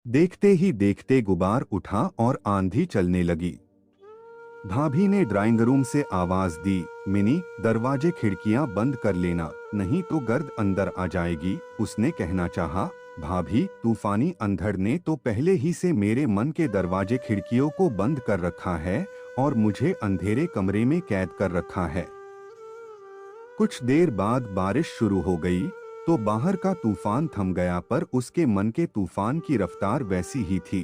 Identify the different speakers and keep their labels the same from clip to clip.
Speaker 1: देखते ही देखते गुबार उठा और आंधी चलने लगी। भाभी ने ड्राइंग रूम से आवाज दी, मिनी, दरवाजे खिड़कियां बंद कर लेना, नहीं तो गर्द अंदर आ जाएगी। उसने कहना चाहा, भाभी, तूफानी अंधड़ ने तो पहले ही से मेरे मन के दरवाजे खिड़कियों को बंद कर रखा है और मुझे अंधेरे कमरे में कैद कर रखा है। कुछ देर बाद बारिश शुरू हो गई तो बाहर का तूफान थम गया, पर उसके मन के तूफान की रफ्तार वैसी ही थी।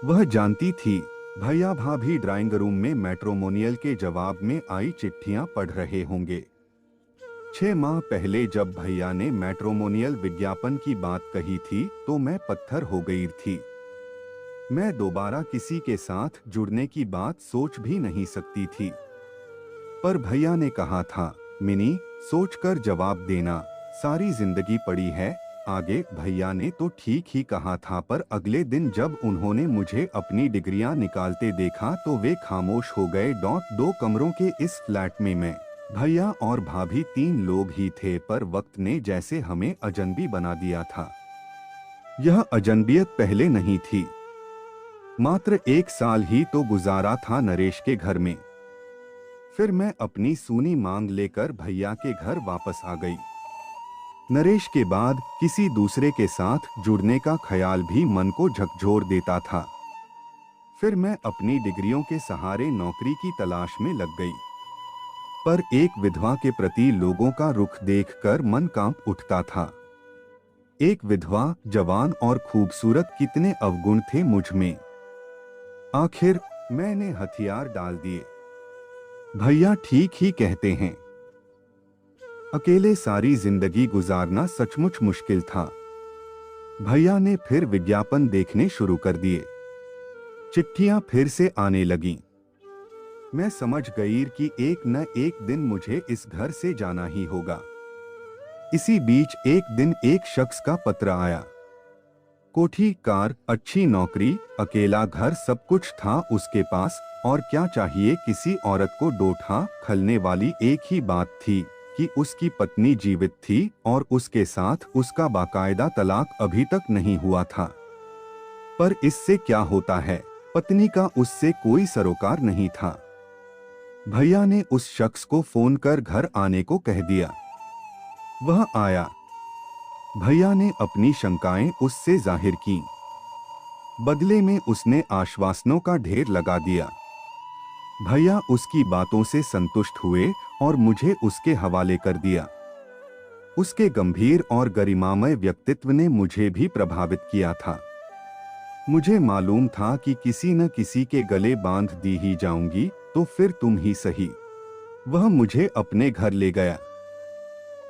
Speaker 1: वह जानती थी भैया भाभी ड्राइंग रूम में मैट्रिमोनियल के जवाब में आई चिट्ठियां पढ़ रहे होंगे। 6 माह पहले जब भैया ने मैट्रिमोनियल विज्ञापन की बात कही थी तो मैं पत्थर हो गई थी। मैं दोबारा किसी के साथ जुड़ने की बात सोच भी नहीं सकती थी। पर भैया ने कहा था, मिनी, सोचकर जवाब देना, सारी जिंदगी पड़ी है आगे। भैया ने तो ठीक ही कहा था, पर अगले दिन जब उन्होंने मुझे अपनी डिग्रियां निकालते देखा तो वे खामोश हो गए। 2 कमरों के इस फ्लैट में मैं, भैया और भाभी 3 लोग ही थे, पर वक्त ने जैसे हमें अजनबी बना दिया था। यह अजनबियत पहले नहीं थी। मात्र 1 साल ही तो गुजारा था नरेश के घर में। फिर मैं अपनी सूनी मांग लेकर भैया के घर वापस आ गई। नरेश के बाद किसी दूसरे के साथ जुड़ने का ख्याल भी मन को झकझोर देता था। फिर मैं अपनी डिग्रियों के सहारे नौकरी की तलाश में लग गई। पर एक विधवा के प्रति लोगों का रुख देखकर मन कांप उठता था। एक विधवा, जवान और खूबसूरत, कितने अवगुण थे मुझ में। आखिर मैंने हथियार डाल दिए। भैया ठीक ही कहते हैं, अकेले सारी जिंदगी गुजारना सचमुच मुश्किल था। भैया ने फिर विज्ञापन देखने शुरू कर दिए। चिट्ठियां फिर से आने लगीं। मैं समझ गई कि एक न एक दिन मुझे इस घर से जाना ही होगा। इसी बीच एक दिन एक शख्स का पत्र आया। कोठी, कार, अच्छी नौकरी, अकेला घर, सब कुछ था उसके पास। और क्या चाहिए किसी औरत को। डोठा खलने वाली एक ही बात थी कि उसकी पत्नी जीवित थी और उसके साथ उसका बाकायदा तलाक अभी तक नहीं हुआ था। पर इससे क्या होता है, पत्नी का उससे कोई सरोकार नहीं था। भैया ने उस शख्स को फोन कर घर आने को कह दिया। वह आया। भैया ने अपनी शंकाएं उससे जाहिर की। बदले में उसने आश्वासनों का ढेर लगा दिया। भैया उसकी बातों से संतुष्ट हुए और मुझे उसके हवाले कर दिया। उसके गंभीर और गरिमामय व्यक्तित्व ने मुझे भी प्रभावित किया था। मुझे मालूम था कि किसी न किसी के गले बांध दी ही जाऊंगी, तो फिर तुम ही सही। वह मुझे अपने घर ले गया।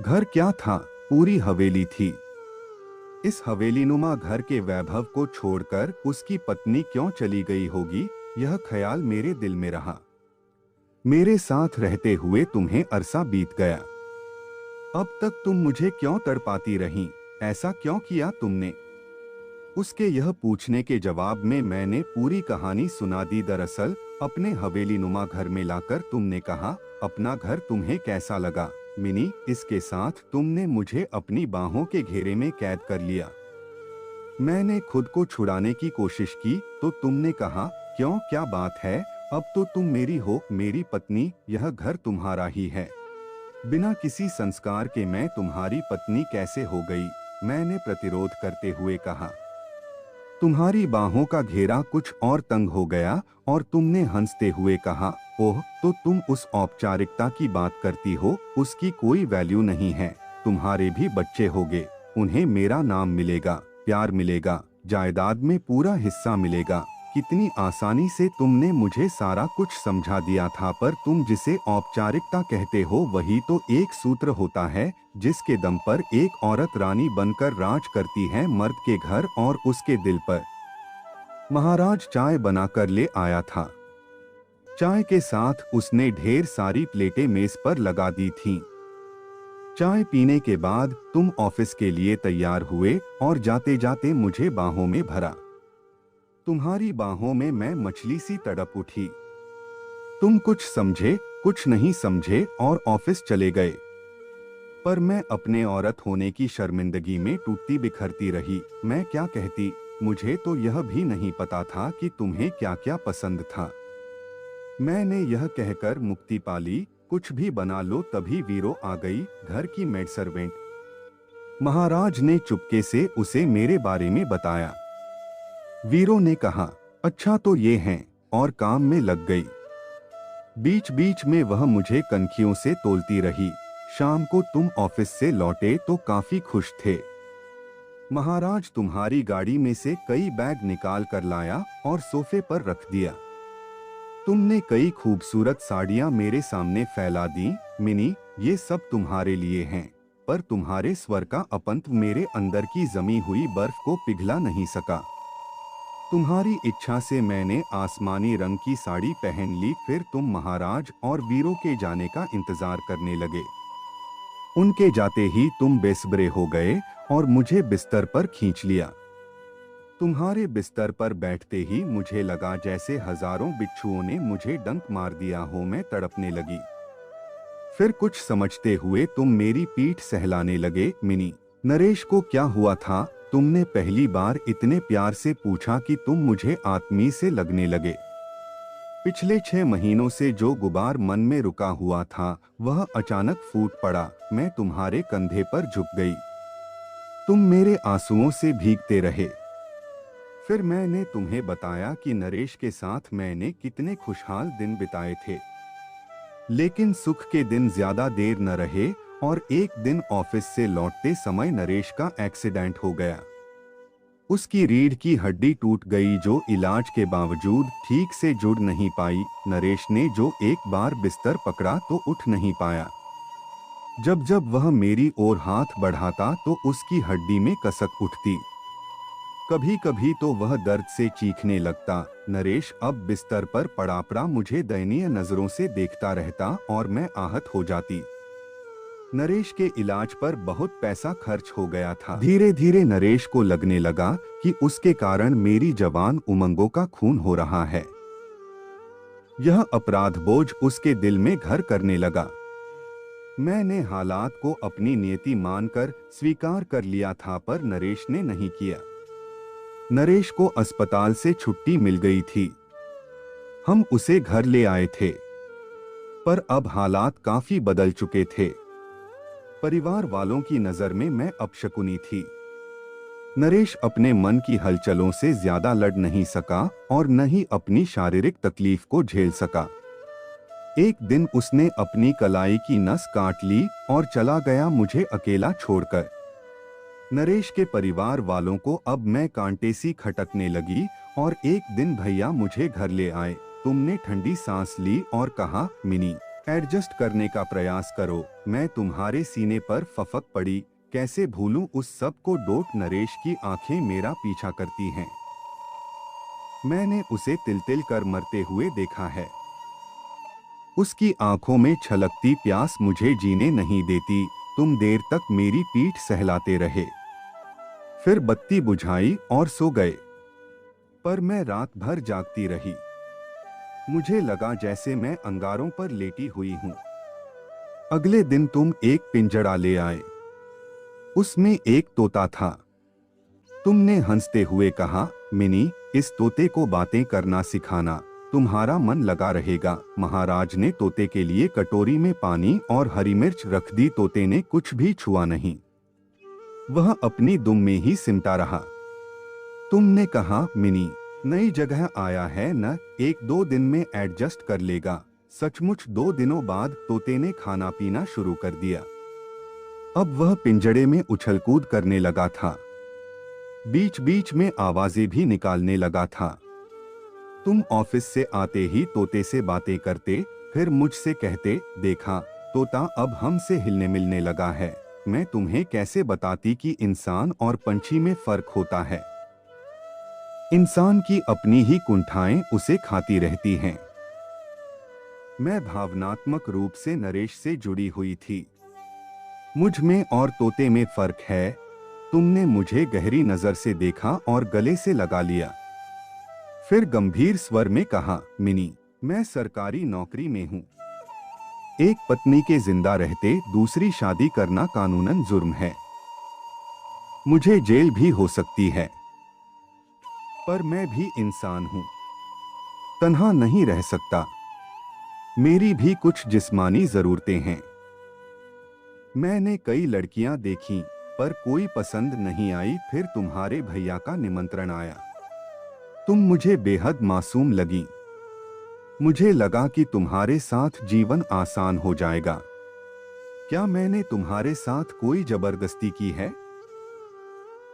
Speaker 1: घर क्या था, पूरी हवेली थी। इस हवेलीनुमा घर के वैभव को छोड़कर उसकी पत्नी क्यों चली गई होगी, यह ख्याल मेरे दिल में रहा। मेरे साथ रहते हुए तुम्हें अरसा बीत गया। अब तक तुम मुझे क्यों तड़पाती रहीं, ऐसा क्यों किया तुमने? उसके यह पूछने के जवाब में मैंने पूरी कहानी सुना दी। दरअसल अपने हवेलीनुमा घर में लाकर तुमने कहा, अपना घर तुम्हें कैसा लगा मिनी? इसके साथ तुमने मुझे अपनी बाहों के घेरे में कैद कर लिया। मैंने खुद को छुड़ाने की कोशिश की तो तुमने कहा, क्यों, क्या बात है, अब तो तुम मेरी हो, मेरी पत्नी, यह घर तुम्हारा ही है। बिना किसी संस्कार के मैं तुम्हारी पत्नी कैसे हो गई? मैंने प्रतिरोध करते हुए कहा। तुम्हारी बाहों का घेरा कुछ और तंग हो गया और तुमने हंसते हुए कहा, ओह, तो तुम उस औपचारिकता की बात करती हो, उसकी कोई वैल्यू नहीं है। तुम्हारे भी बच्चे होंगे, उन्हें मेरा नाम मिलेगा, प्यार मिलेगा, जायदाद में पूरा हिस्सा मिलेगा। कितनी आसानी से तुमने मुझे सारा कुछ समझा दिया था, पर तुम जिसे औपचारिकता कहते हो वही तो एक सूत्र होता है जिसके दम पर एक औरत रानी बनकर राज करती है मर्द के घर और उसके दिल पर। महाराज चाय बनाकर ले आया था। चाय के साथ उसने ढेर सारी प्लेटें मेज पर लगा दी थीं। चाय पीने के बाद तुम ऑफिस के लिए तैयार हुए और जाते जाते मुझे बाहों में भरा। तुम्हारी बाहों में मैं मछली सी तड़प उठी। तुम कुछ समझे, कुछ नहीं समझे और ऑफिस चले गए। पर मैं अपने औरत होने की शर्मिंदगी में टूटती बिखरती रही। मैं क्या कहती, मुझे तो यह भी नहीं पता था कि तुम्हें क्या क्या पसंद था। मैंने यह कहकर मुक्ति पाली, कुछ भी बना लो। तभी वीरो आ गई, घर की मेड सर्वेंट। महाराज ने चुपके से उसे मेरे बारे में बताया। वीरो ने कहा, अच्छा तो ये हैं, और काम में लग गई। बीच बीच में वह मुझे कनखियों से तोलती रही। शाम को तुम ऑफिस से लौटे तो काफी खुश थे। महाराज तुम्हारी गाड़ी में से कई बैग निकाल कर लाया और सोफे पर रख दिया। तुमने कई खूबसूरत साड़ियां मेरे सामने फैला दी। मिनी, ये सब तुम्हारे लिए हैं, पर तुम्हारे स्वर का अपंत मेरे अंदर की जमी हुई बर्फ को पिघला नहीं सका। तुम्हारी इच्छा से मैंने आसमानी रंग की साड़ी पहन ली। फिर तुम महाराज और वीरों के जाने का इंतजार करने लगे। उनके जाते ही तुम बेसब्रे हो गए और मुझे बिस्तर पर खींच लिया। तुम्हारे बिस्तर पर बैठते ही मुझे लगा जैसे हजारों बिच्छुओं ने मुझे डंक मार दिया हो। मैं तड़पने लगी। फिर कुछ समझते हुए तुम मेरी पीठ सहलाने लगे। मिनी, नरेश को क्या हुआ था? तुमने पहली बार इतने प्यार से पूछा कि तुम मुझे आत्मीय से लगने लगे। पिछले 6 महीनों से जो गुबार मन में रुका हुआ था वह अचानक फूट पड़ा। मैं तुम्हारे कंधे पर झुक गई। तुम मेरे आंसुओं से भीगते रहे। फिर मैंने तुम्हें बताया कि नरेश के साथ मैंने कितने खुशहाल दिन बिताए थे। लेकिन सुख के दिन ज्यादा देर न रहे और एक दिन ऑफिस से लौटते समय नरेश का एक्सीडेंट हो गया। उसकी रीढ़ की हड्डी टूट गई, जो इलाज के बावजूद ठीक से जुड़ नहीं पाई। नरेश ने जो एक बार बिस्तर पकड़ा तो उठ नहीं पाया। जब जब वह मेरी ओर हाथ बढ़ाता तो उसकी हड्डी में कसक उठती। कभी कभी तो वह दर्द से चीखने लगता। नरेश अब बिस्तर पर पड़ा पड़ा मुझे दयनीय नजरों से देखता रहता और मैं आहत हो जाती। नरेश के इलाज पर बहुत पैसा खर्च हो गया था। धीरे धीरे नरेश को लगने लगा कि उसके कारण मेरी जवान उमंगों का खून हो रहा है। यह अपराध बोझ उसके दिल में घर करने लगा। मैंने हालात को अपनी नियति मानकर स्वीकार कर लिया था, पर नरेश ने नहीं किया। नरेश को अस्पताल से छुट्टी मिल गई थी। हम उसे घर ले आए थे, पर अब हालात काफी बदल चुके थे। परिवार वालों की नजर में मैं अपशकुनी थी। नरेश अपने मन की हलचलों से ज्यादा लड़ नहीं सका और न ही अपनी शारीरिक तकलीफ को झेल सका। एक दिन उसने अपनी कलाई की नस काट ली और चला गया, मुझे अकेला छोड़कर। नरेश के परिवार वालों को अब मैं कांटे सी खटकने लगी और एक दिन भैया मुझे घर ले आए। तुमने ठंडी सांस ली और कहा, मिनी, एडजस्ट करने का प्रयास करो। मैं तुम्हारे सीने पर फफक पड़ी। कैसे भूलूं उस सब को? डोट नरेश की आंखें मेरा पीछा करती हैं। मैंने उसे तिल तिल कर मरते हुए देखा है। उसकी आंखों में छलकती प्यास मुझे जीने नहीं देती। तुम देर तक मेरी पीठ सहलाते रहे, फिर बत्ती बुझाई और सो गए। पर मैं रात भर जागती रही। मुझे लगा जैसे मैं अंगारों पर लेटी हुई हूं। अगले दिन तुम एक पिंजड़ा ले आए। उसमें एक तोता था। तुमने हंसते हुए कहा, मिनी, इस तोते को बातें करना सिखाना, तुम्हारा मन लगा रहेगा। महाराज ने तोते के लिए कटोरी में पानी और हरी मिर्च रख दी। तोते ने कुछ भी छुआ नहीं, वह अपनी दुम में ही सिमटा रहा। तुमने कहा, मिनी, नई जगह आया है न, 1-2 दिन में एडजस्ट कर लेगा। सचमुच 2 दिनों बाद तोते ने खाना पीना शुरू कर दिया। अब वह पिंजड़े में उछल कूद करने लगा था। बीच बीच में आवाजें भी निकालने लगा था। तुम ऑफिस से आते ही तोते से बातें करते, फिर मुझसे कहते, देखा, तोता अब हमसे हिलने मिलने लगा है। मैं तुम्हें कैसे बताती कि इंसान और पंछी में फर्क होता है। इंसान की अपनी ही कुंठाएं उसे खाती रहती हैं। मैं भावनात्मक रूप से नरेश से जुड़ी हुई थी। मुझ में और तोते में फर्क है। तुमने मुझे गहरी नजर से देखा और गले से लगा लिया। फिर गंभीर स्वर में कहा, मिनी, मैं सरकारी नौकरी में हूं। एक पत्नी के जिंदा रहते दूसरी शादी करना कानूनन जुर्म है। मुझे जेल भी हो सकती है। पर मैं भी इंसान हूँ, तन्हा नहीं रह सकता। मेरी भी कुछ जिस्मानी जरूरतें हैं। मैंने कई लड़कियां देखीं, पर कोई पसंद नहीं आई। फिर तुम्हारे भैया का निमंत्रण आया। तुम मुझे बेहद मासूम लगी। मुझे लगा कि तुम्हारे साथ जीवन आसान हो जाएगा। क्या मैंने तुम्हारे साथ कोई जबरदस्ती की है?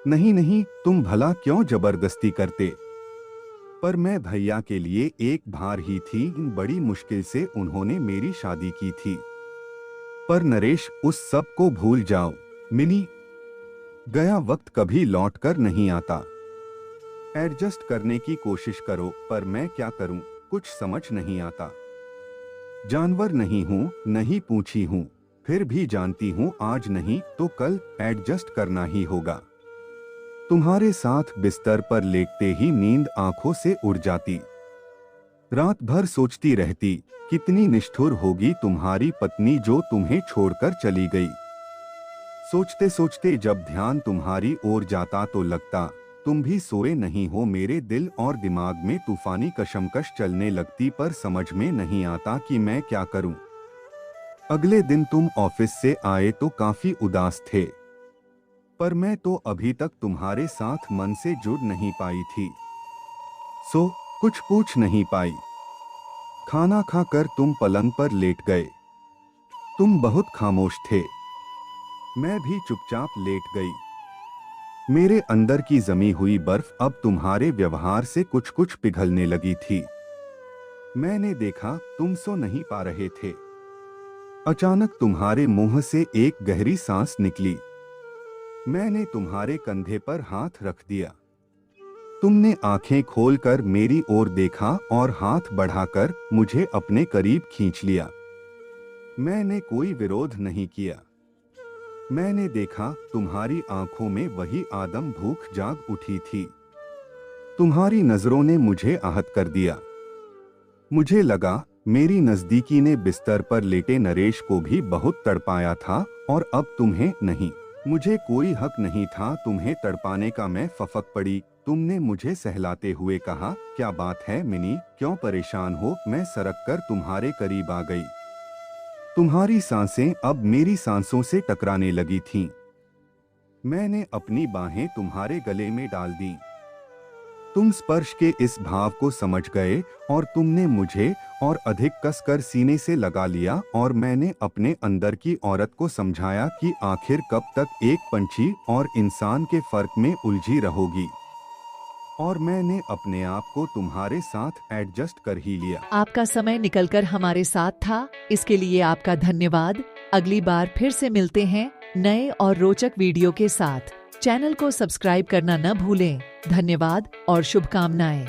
Speaker 1: नहीं नहीं, तुम भला क्यों जबरदस्ती करते? पर मैं भैया के लिए एक भार ही थी। बड़ी मुश्किल से उन्होंने मेरी शादी की थी। पर नरेश, उस सब को भूल जाओ मिनी। गया वक्त कभी लौट कर नहीं आता। एडजस्ट करने की कोशिश करो, पर मैं क्या करूं, कुछ समझ नहीं आता। जानवर नहीं हूं, नहीं पूछी हूं, फिर भी जानती हूं आज नहीं तो कल एडजस्ट करना ही होगा। तुम्हारे साथ बिस्तर पर लेटते ही नींद आंखों से उड़ जाती। रात भर सोचती रहती, कितनी निष्ठुर होगी तुम्हारी पत्नी जो तुम्हें छोड़कर चली गई। सोचते सोचते जब ध्यान तुम्हारी ओर जाता तो लगता तुम भी सोए नहीं हो। मेरे दिल और दिमाग में तूफानी कशमकश चलने लगती, पर समझ में नहीं आता कि मैं क्या करूं। अगले दिन तुम ऑफिस से आए तो काफी उदास थे, पर मैं तो अभी तक तुम्हारे साथ मन से जुड़ नहीं पाई थी, सो कुछ पूछ नहीं पाई। खाना खाकर तुम पलंग पर लेट गए। तुम बहुत खामोश थे। मैं भी चुपचाप लेट गई। मेरे अंदर की जमी हुई बर्फ अब तुम्हारे व्यवहार से कुछ कुछ पिघलने लगी थी। मैंने देखा तुम सो नहीं पा रहे थे। अचानक तुम्हारे मुंह से एक गहरी सांस निकली। मैंने तुम्हारे कंधे पर हाथ रख दिया। तुमने आंखें खोलकर मेरी ओर देखा और हाथ बढ़ाकर मुझे अपने करीब खींच लिया। मैंने कोई विरोध नहीं किया। मैंने देखा तुम्हारी आंखों में वही आदम भूख जाग उठी थी। तुम्हारी नजरों ने मुझे आहत कर दिया। मुझे लगा मेरी नजदीकी ने बिस्तर पर लेटे नरेश को भी बहुत तड़पाया था, और अब तुम्हें नहीं। मुझे कोई हक नहीं था तुम्हें तड़पाने का। मैं फफक पड़ी। तुमने मुझे सहलाते हुए कहा, क्या बात है मिनी, क्यों परेशान हो? मैं सरक कर तुम्हारे करीब आ गई। तुम्हारी सांसें अब मेरी सांसों से टकराने लगी थीं। मैंने अपनी बाहें तुम्हारे गले में डाल दी। तुम स्पर्श के इस भाव को समझ गए और तुमने मुझे और अधिक कसकर सीने से लगा लिया, और मैंने अपने अंदर की औरत को समझाया कि आखिर कब तक एक पंछी और इंसान के फर्क में उलझी रहोगी। और मैंने अपने आप को तुम्हारे साथ एडजस्ट कर ही लिया।
Speaker 2: आपका समय निकलकर हमारे साथ था, इसके लिए आपका धन्यवाद। अगली बार फिर से मिलते हैं नए और रोचक वीडियो के साथ। चैनल को सब्सक्राइब करना न भूलें। धन्यवाद और शुभकामनाएं।